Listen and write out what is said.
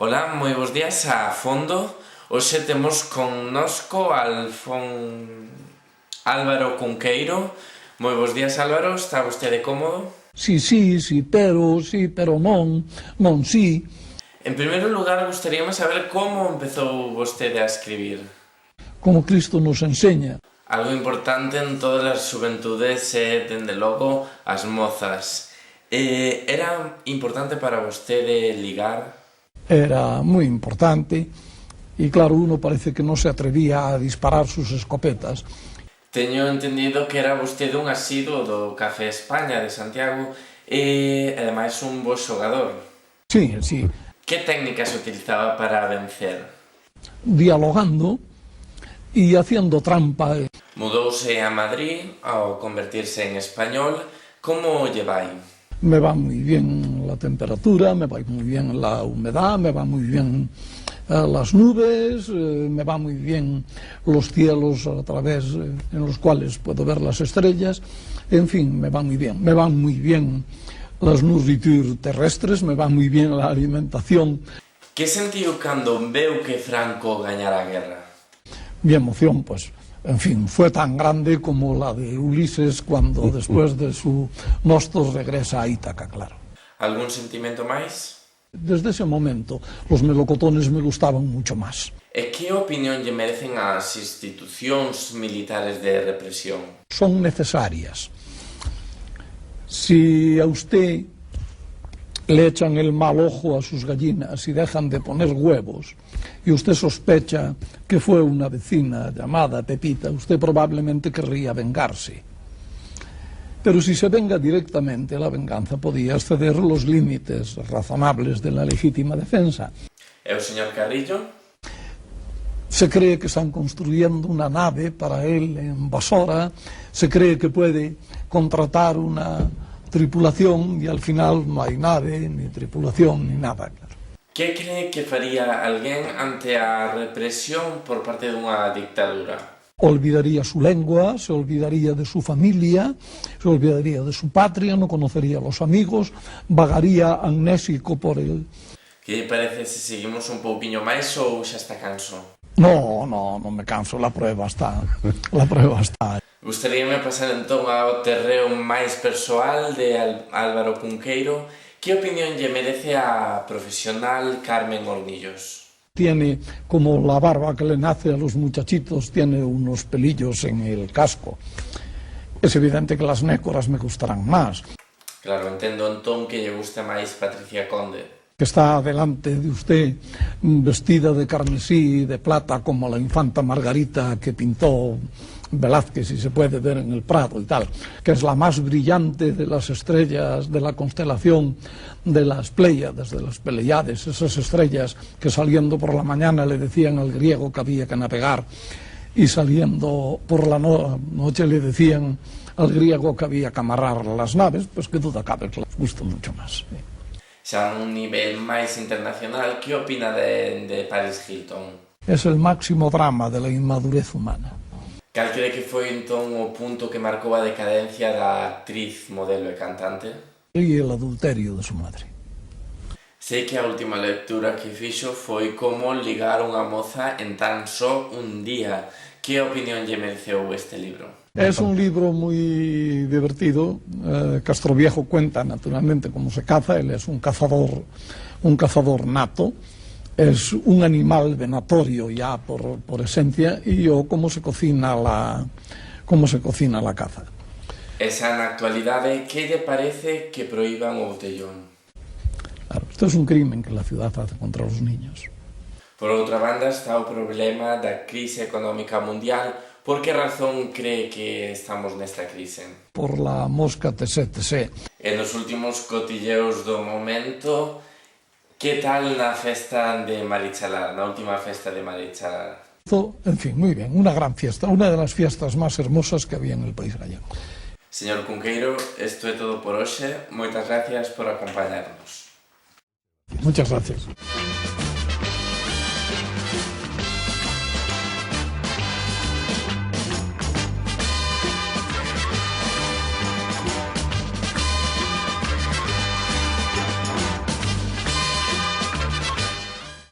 Ola, moi bons días a fondo. Hoxe temos connosco Álvaro Cunqueiro. Moi bons días, Álvaro, está vostede cómodo? Sí, pero non, sí. En primeiro lugar, gustaríame saber como empezou vostede a escribir. Como Cristo nos enseña. Algo importante en todas as xuventudes é, dende logo, as mozas. Era importante para vostede ligar? Era moi importante e claro, uno parece que non se atrevía a disparar sus escopetas. Teño entendido que era vostede un asiduo do Café España de Santiago e, ademais, un bo xogador. Sí. Que técnicas utilizaba para vencer? Dialogando e haciendo trampa. Mudouse a Madrid ao convertirse en español. Como lle vai? Me va muy bien la temperatura, me va muy bien la humedad, me va muy bien las nubes, me va muy bien los cielos a través en los cuales puedo ver las estrellas, en fin, me va muy bien. Me van muy bien las nourritures terrestres, me va muy bien la alimentación. Que sentiu cando veu que Franco gañara a guerra? Mi emoción, pues, en fin, fue tan grande como la de Ulises cuando después de su Nostos regresa a Ítaca, claro. Algún sentimento máis? Desde ese momento, los melocotones me gustaban mucho más. E que opinión lle merecen as institucións militares de represión? Son necesarias. Si a usted le echan el mal ojo a sus gallinas y dejan de poner huevos, y usted sospecha que fue una vecina llamada Pepita, usted probablemente querría vengarse. Pero si se venga directamente, la venganza podía exceder los límites razonables de la legítima defensa. E o señor Carrillo? Se cree que están construyendo una nave para él en Basora, se cree que puede contratar una tripulación y al final no hay nave, ni tripulación, ni nada, claro. Que cree que faría alguén ante a represión por parte dunha dictadura? Olvidaría su lengua, se olvidaría de su familia, se olvidaría de su patria, no conocería a los amigos, vagaría amnésico por el... Que lle parece se seguimos un pouquiño máis ou xa está canso? No me canso, la prueba está. Gustaríame pasar entón ao terreo máis persoal de Álvaro Cunqueiro. Que opinión lle merece a profesional Carmen Hornillos? Tiene como la barba que le nace a los muchachitos, tiene unos pelillos en el casco. Es evidente que las nécoras me gustarán más. Claro, entendo entón que lle gusta máis Patricia Conde. Que está delante de usted vestida de carmesí y de plata como la infanta Margarita que pintó Velázquez, si se puede ver en el Prado y tal, que es la más brillante de las estrellas de la constelación de las Pléyades, de las Peleiades, esas estrellas que saliendo por la mañana le decían al griego que había que navegar y saliendo por la noche le decían al griego que había que amarrar las naves, pues que duda cabe que les gusta mucho más. Xa a un nivel máis internacional, que opina de Paris Hilton? Es el máximo drama de la inmadurez humana. Cal cree que foi entón o punto que marcou a decadencia da actriz, modelo e cantante? Y el adulterio de su madre. Sei que a última lectura que fixo foi como ligar unha moza en tan só un día. Que opinión lle mereceu este libro? Es un libro muy divertido. Castroviejo cuenta naturalmente cómo se caza. Él es un cazador nato. Es un animal venatorio ya por esencia, y yo cómo se cocina la caza. Esa na actualidade, que lle parece que proíban o botellón? Claro, esto es un crimen que la ciudad hace contra los niños. Por outra banda está o problema da crise económica mundial. Por que razón cree que estamos nesta crise? Por la mosca TC. En os últimos cotilleos do momento, que tal na festa de Marichalar, na última festa de Marichalar? En fin, muy bien, una gran fiesta, una de las fiestas más hermosas que había en el país gallego. Señor Cunqueiro, isto é todo por hoxe. Moitas gracias por acompañarnos. Muchas gracias.